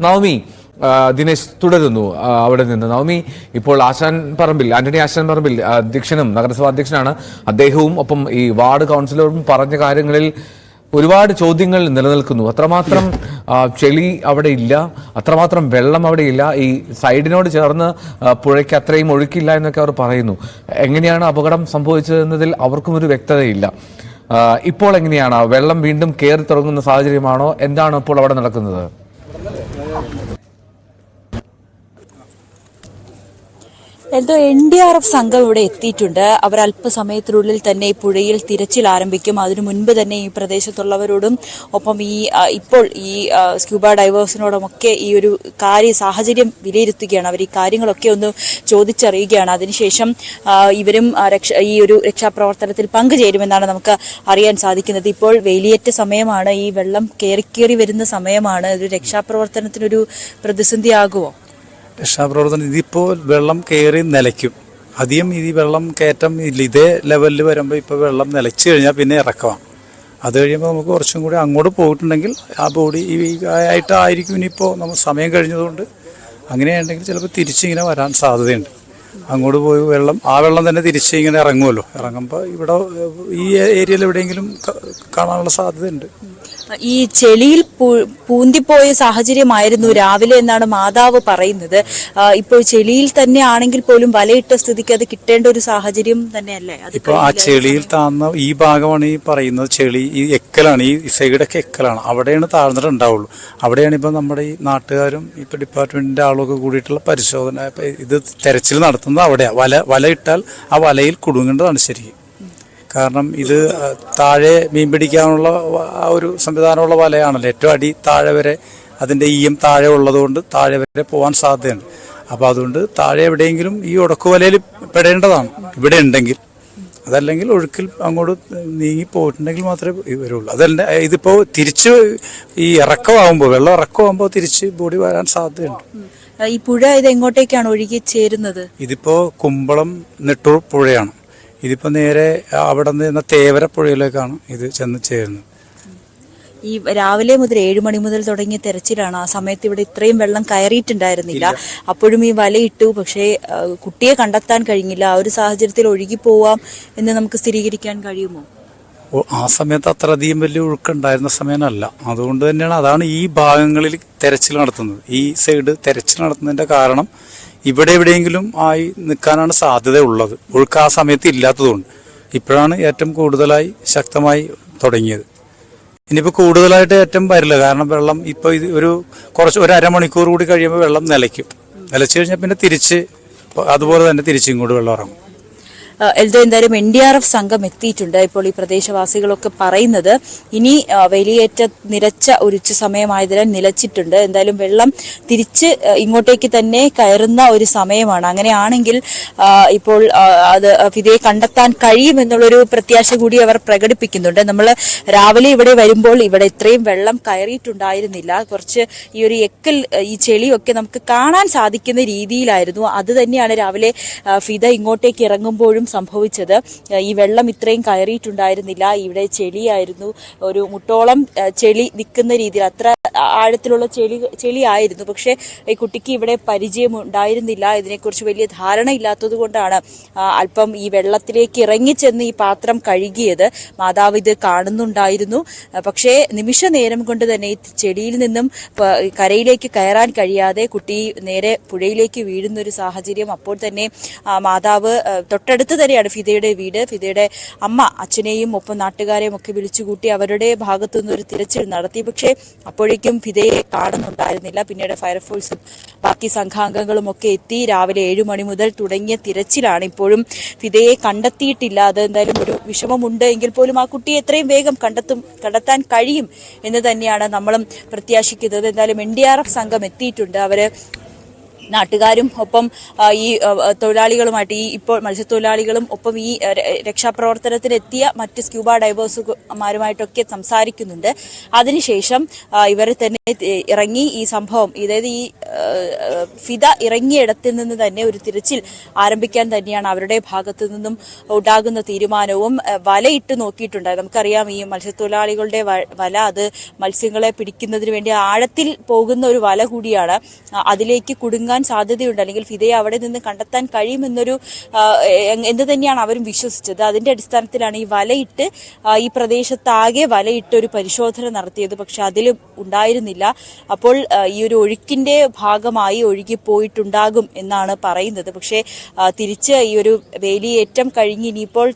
നവമി ദിനേശ് തുടരുന്നു അവിടെ നിന്ന്. നവമി, ഇപ്പോൾ ആന്റണി ആശാൻ പറമ്പിൽ അധ്യക്ഷനും നഗരസഭാ അധ്യക്ഷനാണ്. അദ്ദേഹവും ഒപ്പം ഈ വാർഡ് കൗൺസിലറും പറഞ്ഞ കാര്യങ്ങളിൽ ഒരുപാട് ചോദ്യങ്ങൾ നിലനിൽക്കുന്നു. അത്രമാത്രം ചെളി അവിടെ ഇല്ല, അത്രമാത്രം വെള്ളം അവിടെ ഇല്ല, ഈ സൈഡിനോട് ചേർന്ന് പുഴയ്ക്ക് അത്രയും ഒഴുക്കില്ല എന്നൊക്കെ അവർ പറയുന്നു. എങ്ങനെയാണ് അപകടം സംഭവിച്ചതെന്നതിൽ അവർക്കും ഒരു വ്യക്തതയില്ല. ഇപ്പോൾ എങ്ങനെയാണ് വെള്ളം വീണ്ടും കയറി തുടങ്ങുന്ന സാഹചര്യമാണോ? എന്താണ് ഇപ്പോൾ അവിടെ നടക്കുന്നത്? എന്തോ NDRF സംഘം ഇവിടെ എത്തിയിട്ടുണ്ട്. അവർ അല്പസമയത്തിനുള്ളിൽ തന്നെ ഈ പുഴയിൽ തിരച്ചിൽ ആരംഭിക്കും. അതിനു മുൻപ് തന്നെ ഈ പ്രദേശത്തുള്ളവരോടും ഒപ്പം ഇപ്പോൾ ഈ സ്ക്യൂബ ഡൈവേഴ്സിനോടുമൊക്കെ ഈ ഒരു സാഹചര്യം വിലയിരുത്തുകയാണ്. അവർ ഈ കാര്യങ്ങളൊക്കെ ഒന്ന് ചോദിച്ചറിയുകയാണ്. അതിനുശേഷം ഇവരും ഈ ഒരു രക്ഷാപ്രവർത്തനത്തിൽ പങ്കുചേരുമെന്നാണ് നമുക്ക് അറിയാൻ സാധിക്കുന്നത്. ഇപ്പോൾ വേലിയേറ്റ സമയമാണ്, ഈ വെള്ളം കയറി വരുന്ന സമയമാണ്. ഒരു രക്ഷാപ്രവർത്തനത്തിനൊരു പ്രതിസന്ധിയാകുമോ? രക്ഷാപ്രവർത്തനം ഇതിപ്പോൾ വെള്ളം കയറി നിലയ്ക്കും. അധികം ഈ വെള്ളം കയറ്റം ഇല്ല. ഇതേ ലെവലിൽ വരുമ്പോൾ ഇപ്പോൾ വെള്ളം നിലച്ചു കഴിഞ്ഞാൽ പിന്നെ ഇറക്കമാണ്. അത് കഴിയുമ്പോൾ നമുക്ക് കുറച്ചും കൂടി അങ്ങോട്ട് പോയിട്ടുണ്ടെങ്കിൽ ആ ബോഡി ആയിട്ടായിരിക്കും ഇനിയിപ്പോൾ നമ്മൾ സമയം കഴിഞ്ഞതുകൊണ്ട്. അങ്ങനെയുണ്ടെങ്കിൽ ചിലപ്പോൾ തിരിച്ചിങ്ങനെ വരാൻ സാധ്യതയുണ്ട്. അങ്ങോട്ട് പോയി ആ വെള്ളം തന്നെ തിരിച്ച് ഇങ്ങനെ ഇറങ്ങുമല്ലോ. ഇറങ്ങുമ്പോൾ ഇവിടെ ഈ ഏരിയയിൽ എവിടെയെങ്കിലും കാണാനുള്ള സാധ്യതയുണ്ട്. ഈ ചെളിയിൽ പൂന്തിപ്പോയ സാഹചര്യമായിരുന്നു രാവിലെ എന്നാണ് മാതാവ് പറയുന്നത്. ഇപ്പോൾ ചെളിയിൽ തന്നെ ആണെങ്കിൽ പോലും വലയിട്ട സ്ഥിതിക്ക് അത് കിട്ടേണ്ട ഒരു സാഹചര്യം തന്നെയല്ലേ? ഇപ്പോൾ ആ ചെളിയിൽ താഴ്ന്ന ഈ ഭാഗമാണ് ഈ പറയുന്നത്. ചെളി ഈ എക്കലാണ്, ഈ സൈഡൊക്കെ എക്കലാണ്. അവിടെയാണ് താഴ്ന്നിട്ടുണ്ടാവുള്ളൂ. അവിടെയാണ് ഇപ്പം നമ്മുടെ ഈ നാട്ടുകാരും ഇപ്പം ഡിപ്പാർട്ട്മെന്റിന്റെ ആളൊക്കെ കൂടിയിട്ടുള്ള പരിശോധന, ഇത് തെരച്ചിൽ നടത്തുന്നത് അവിടെയാണ്. വല ഇട്ടാൽ ആ വലയിൽ കുടുങ്ങേണ്ടതാണ് ശരിക്കും. കാരണം ഇത് താഴെ മീൻ പിടിക്കാനുള്ള ആ ഒരു സംവിധാനമുള്ള വലയാണല്ലോ. ഏറ്റവും അടി താഴെ വരെ അതിൻ്റെ ഈയം താഴെ ഉള്ളതുകൊണ്ട് താഴെ വരെ പോകാൻ സാധ്യതയുണ്ട്. അപ്പോൾ അതുകൊണ്ട് താഴെ എവിടെയെങ്കിലും ഈ ഉടക്കുവലയിൽ പെടേണ്ടതാണ് ഇവിടെ ഉണ്ടെങ്കിൽ. അതല്ലെങ്കിൽ ഒഴുക്കിൽ അങ്ങോട്ട് നീങ്ങി പോയിട്ടുണ്ടെങ്കിൽ മാത്രമേ വരുള്ളൂ. അതല്ല, ഇതിപ്പോൾ തിരിച്ച് ഈ ഇറക്കമാകുമ്പോൾ, വെള്ളം ഇറക്കമാകുമ്പോൾ തിരിച്ച് ബോഡി വരാൻ സാധ്യതയുണ്ട്. ഈ പുഴ ഇത് എങ്ങോട്ടേക്കാണ് ഒഴുകി ചേരുന്നത്? ഇതിപ്പോൾ കുമ്പളം നെട്ടൂർ പുഴയാണ്. ഇതിപ്പോൾ നേരെ അവിടെ നിന്ന് തേവര പുഴയിലേക്കാണ് ഇത് ചെന്ന് ചേരുന്നത്. ഈ രാവിലെ മുതൽ 7 മണി മുതൽ തുടങ്ങിയ തെരച്ചിലാണ്. ആ സമയത്ത് ഇവിടെ ഇത്രയും വെള്ളം കയറിയിട്ടുണ്ടായിരുന്നില്ല. അപ്പോഴും ഈ വലയിട്ടു, പക്ഷേ കുട്ടിയെ കണ്ടെത്താൻ കഴിഞ്ഞില്ല. ആ ഒരു സാഹചര്യത്തിൽ ഒഴുകി പോവാം എന്ന് നമുക്ക് സ്ഥിരീകരിക്കാൻ കഴിയുമോ? ആ സമയത്ത് അത്രയധികം വലിയ ഒഴുക്കുണ്ടായിരുന്ന സമയമല്ല. അതുകൊണ്ട് തന്നെയാണ് അതാണ് ഈ ഭാഗങ്ങളിൽ തെരച്ചിൽ നടത്തുന്നത്. ഈ സൈഡ് തെരച്ചിൽ നടത്തുന്നതിന്റെ കാരണം ഇവിടെ എവിടെയെങ്കിലും ആയി നിൽക്കാനാണ് സാധ്യത ഉള്ളത്. ഒഴുക്ക് ആ സമയത്ത് ഇല്ലാത്തതുകൊണ്ട്. ഇപ്പോഴാണ് ഏറ്റവും കൂടുതലായി ശക്തമായി തുടങ്ങിയത്. ഇനിയിപ്പോൾ കൂടുതലായിട്ട് ഏറ്റവും വരില്ല. കാരണം വെള്ളം ഇപ്പോൾ ഇത് ഒരു അരമണിക്കൂർ കൂടി കഴിയുമ്പോൾ വെള്ളം നിലയ്ക്കും. നിലച്ചു കഴിഞ്ഞാൽ പിന്നെ തിരിച്ച് അതുപോലെ തന്നെ തിരിച്ചിങ്ങോട്ട് വെള്ളം ഇറങ്ങും. എന്തായാലും NDRF സംഘം എത്തിയിട്ടുണ്ട്. ഇപ്പോൾ ഈ പ്രദേശവാസികളൊക്കെ പറയുന്നത് ഇനി വേലിയേറ്റ നിലച്ച ഒരു ഉച്ച സമയമായതിനാൽ നിലച്ചിട്ടുണ്ട്. എന്തായാലും വെള്ളം തിരിച്ച് ഇങ്ങോട്ടേക്ക് തന്നെ കയറുന്ന ഒരു സമയമാണ്. അങ്ങനെയാണെങ്കിൽ ഇപ്പോൾ അത് ഫിദയെ കണ്ടെത്താൻ കഴിയുമെന്നുള്ളൊരു പ്രത്യാശ കൂടി അവർ പ്രകടിപ്പിക്കുന്നുണ്ട്. നമ്മൾ രാവിലെ ഇവിടെ വരുമ്പോൾ ഇവിടെ ഇത്രയും വെള്ളം കയറിയിട്ടുണ്ടായിരുന്നില്ല. കുറച്ച് ഈ ഒരു എക്കൽ, ഈ ചെളിയൊക്കെ നമുക്ക് കാണാൻ സാധിക്കുന്ന രീതിയിലായിരുന്നു. അത് തന്നെയാണ് രാവിലെ ഫിദ ഇങ്ങോട്ടേക്ക് ഇറങ്ങുമ്പോഴും സംഭവിച്ചത്. ഈ വെള്ളം ഇത്രയും കയറിയിട്ടുണ്ടായിരുന്നില്ല. ഇവിടെ ചെളിയായിരുന്നു, ഒരു മുട്ടോളം ചെളി നിൽക്കുന്ന രീതിയിൽ, അത്ര ആഴത്തിലുള്ള ചെളിയായിരുന്നു. പക്ഷെ ഈ കുട്ടിക്ക് ഇവിടെ പരിചയം ഉണ്ടായിരുന്നില്ല. ഇതിനെക്കുറിച്ച് വലിയ ധാരണ ഇല്ലാത്തത് കൊണ്ടാണ് അല്പം ഈ വെള്ളത്തിലേക്ക് ഇറങ്ങിച്ചെന്ന് ഈ പാത്രം കഴുകിയത്. മാതാവ് ഇത് കാണുന്നുണ്ടായിരുന്നു. പക്ഷേ നിമിഷ നേരം കൊണ്ട് തന്നെ ഈ ചെളിയിൽ നിന്നും കരയിലേക്ക് കയറാൻ കഴിയാതെ കുട്ടി നേരെ പുഴയിലേക്ക് വീഴുന്ന ഒരു സാഹചര്യം. അപ്പോൾ തന്നെ മാതാവ് തൊട്ടടുത്ത് തന്നെയാണ് ഫിദയുടെ വീട്. ഫിദയുടെ അമ്മ അച്ഛനെയും ഒപ്പം നാട്ടുകാരെയും ഒക്കെ വിളിച്ചുകൂട്ടി അവരുടെ ഭാഗത്തു നിന്നൊരു തിരച്ചിൽ നടത്തി. പക്ഷേ അപ്പോഴേക്കും ഫിദയെ കാണുന്നുണ്ടായിരുന്നില്ല. പിന്നീട് ഫയർഫോഴ്സും ബാക്കി സംഘാംഗങ്ങളും ഒക്കെ എത്തി. രാവിലെ 7 മണി മുതൽ തുടങ്ങിയ തിരച്ചിലാണ്. ഇപ്പോഴും ഫിദയെ കണ്ടെത്തിയിട്ടില്ല. അത് എന്തായാലും ഒരു വിഷമമുണ്ട്. എങ്കിൽ പോലും ആ കുട്ടിയെ എത്രയും വേഗം കണ്ടെത്താൻ കഴിയും എന്ന് തന്നെയാണ് നമ്മളും പ്രത്യാശിക്കുന്നത്. എന്തായാലും NDRF സംഘം എത്തിയിട്ടുണ്ട്. അവര് നാട്ടുകാരും ഒപ്പം ഈ തൊഴിലാളികളുമായിട്ട്, ഇപ്പോൾ മത്സ്യത്തൊഴിലാളികളും ഒപ്പം ഈ രക്ഷാപ്രവർത്തനത്തിനെത്തിയ മറ്റ് സ്ക്യൂബ ഡൈവേഴ്സുമാരുമായിട്ടൊക്കെ സംസാരിക്കുന്നുണ്ട്. അതിനുശേഷം ഇവരെ തന്നെ ഇറങ്ങി ഈ സംഭവം, അതായത് ഈ ഫിദ ഇറങ്ങിയിടത്തിൽ നിന്ന് തന്നെ ഒരു തിരച്ചിൽ ആരംഭിക്കാൻ തന്നെയാണ് അവരുടെ ഭാഗത്തു നിന്നും ഉണ്ടാകുന്ന തീരുമാനവും. വലയിട്ട് നോക്കിയിട്ടുണ്ടായി. നമുക്കറിയാം ഈ മത്സ്യത്തൊഴിലാളികളുടെ വല അത് മത്സ്യങ്ങളെ പിടിക്കുന്നതിന് വേണ്ടി ആഴത്തിൽ പോകുന്ന ഒരു വല കൂടിയാണ്. അതിലേക്ക് കുടുങ്ങാൻ സാധ്യതയുണ്ട്, അല്ലെങ്കിൽ ഫിദയെ അവിടെ നിന്ന് കണ്ടെത്താൻ കഴിയുമെന്നൊരു എന്ത് തന്നെയാണ് അവരും വിശ്വസിച്ചത്. അതിന്റെ അടിസ്ഥാനത്തിലാണ് ഈ വലയിട്ട് ഈ പ്രദേശത്താകെ വലയിട്ട് ഒരു പരിശോധന നടത്തിയത്. പക്ഷെ അതിലും ഉണ്ടായിരുന്നില്ല. അപ്പോൾ ഈ ഒരു ഒഴുക്കിന്റെ ഭാഗമായി ഒഴുകിപ്പോയിട്ടുണ്ടാകും എന്നാണ് പറയുന്നത്. പക്ഷേ തിരിച്ച് ഈ ഒരു വേലിയേറ്റം കഴിഞ്ഞ് ഇനിയിപ്പോൾ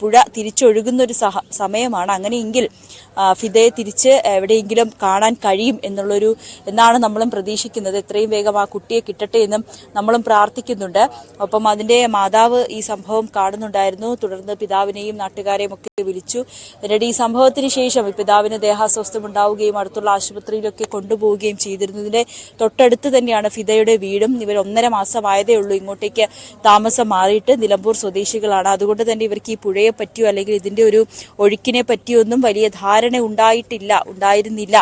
പുഴ തിരിച്ചൊഴുകുന്ന ഒരു സമയമാണ്. അങ്ങനെയെങ്കിൽ ഫിദയെ തിരിച്ച് എവിടെയെങ്കിലും കാണാൻ കഴിയും എന്നാണ് നമ്മളും പ്രതീക്ഷിക്കുന്നത്. എത്രയും വേഗം ആ കുട്ടിയെ കിട്ടട്ടെ എന്നും നമ്മളും പ്രാർത്ഥിക്കുന്നുണ്ട്. ഒപ്പം അതിന്റെ മാതാവ് ഈ സംഭവം കാണുന്നുണ്ടായിരുന്നു. തുടർന്ന് പിതാവിനെയും നാട്ടുകാരെയും ഒക്കെ വിളിച്ചു. പിന്നീട് ഈ സംഭവത്തിന് ശേഷം പിതാവിന് ദേഹാസ്വസ്ഥം ഉണ്ടാവുകയും അടുത്തുള്ള ആശുപത്രിയിലൊക്കെ കൊണ്ടുപോവുകയും ചെയ്തിരുന്നതിന്റെ തൊട്ടടുത്ത് തന്നെയാണ് ഫിദയുടെ വീടും. ഇവർ 1.5 മാസമായതേ ഉള്ളൂ ഇങ്ങോട്ടേക്ക് താമസം മാറിയിട്ട്. നിലമ്പൂർ സ്വദേശികളാണ്. അതുകൊണ്ട് തന്നെ ഇവർക്ക് ഈ പുഴയെ പറ്റിയോ അല്ലെങ്കിൽ ഇതിന്റെ ഒരു ഒഴുക്കിനെ പറ്റിയോ ഒന്നും വലിയ ധാരണ ഉണ്ടായിരുന്നില്ല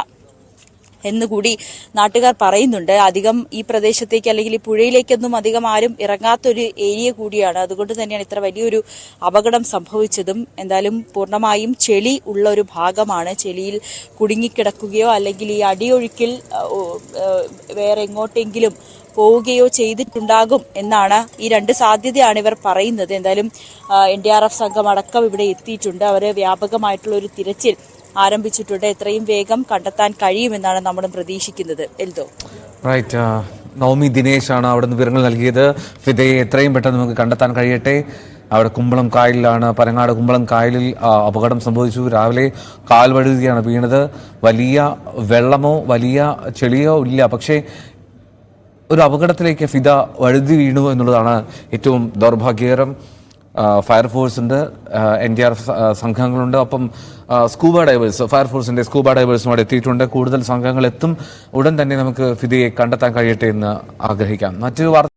എന്നുകൂടി നാട്ടുകാർ പറയുന്നുണ്ട്. അധികം ഈ പ്രദേശത്തേക്ക് അല്ലെങ്കിൽ ഈ പുഴയിലേക്കൊന്നും അധികം ആരും ഇറങ്ങാത്തൊരു ഏരിയ കൂടിയാണ്. അതുകൊണ്ട് തന്നെയാണ് ഇത്ര വലിയൊരു അപകടം സംഭവിച്ചതും. എന്തായാലും പൂർണ്ണമായും ചെളി ഉള്ള ഒരു ഭാഗമാണ്. ചെളിയിൽ കുടുങ്ങിക്കിടക്കുകയോ അല്ലെങ്കിൽ ഈ അടിയൊഴുക്കിൽ വേറെ എങ്ങോട്ടെങ്കിലും പോവുകയോ ചെയ്തിട്ടുണ്ടാകും എന്നാണ് ഈ 2 സാധ്യതയാണ് ഇവർ പറയുന്നത്. എന്തായാലും NDRF സംഘം അടക്കം ഇവിടെ എത്തിയിട്ടുണ്ട്. അവര് വ്യാപകമായിട്ടുള്ള ഒരു തിരച്ചിൽ ആരംഭിച്ചിട്ടുണ്ട്. എത്രയും വേഗം കണ്ടെത്താൻ കഴിയുമെന്നാണ് നമ്മളും പ്രതീക്ഷിക്കുന്നത്. എൽദോ റൈറ്റ്. നവമി ദിനേശ് ആണ് അവിടെ നിന്ന് വിവരങ്ങൾ നൽകിയത്. ഫിദയെ എത്രയും പെട്ടെന്ന് നമുക്ക് കണ്ടെത്താൻ കഴിയട്ടെ. അവിടെ കുമ്പളം കായലിലാണ്, പനങ്ങാട് കുമ്പളം കായലിൽ അപകടം സംഭവിച്ചു. രാവിലെ കാൽ വഴുതിയാണ് വീണത്. വലിയ വെള്ളമോ വലിയ ചെളിയോ ഇല്ല. പക്ഷേ ഒരു അപകടത്തിലേക്ക് ഫിദ വഴുതി വീണു എന്നുള്ളതാണ് ഏറ്റവും ദൗർഭാഗ്യകരം. ഫയർഫോഴ്സ് ഉണ്ട്, NDRF സംഘങ്ങളുണ്ട്, ഒപ്പം സ്കൂബ ഡൈവേഴ്സ്, ഫയർഫോഴ്സിന്റെ സ്കൂബ ഡൈവേഴ്സും അവിടെ എത്തിയിട്ടുണ്ട്. കൂടുതൽ സംഘങ്ങൾ എത്തും. ഉടൻ തന്നെ നമുക്ക് ഫിദയെ കണ്ടെത്താൻ കഴിയട്ടെ എന്ന് ആഗ്രഹിക്കാം. മറ്റൊരു വാർത്ത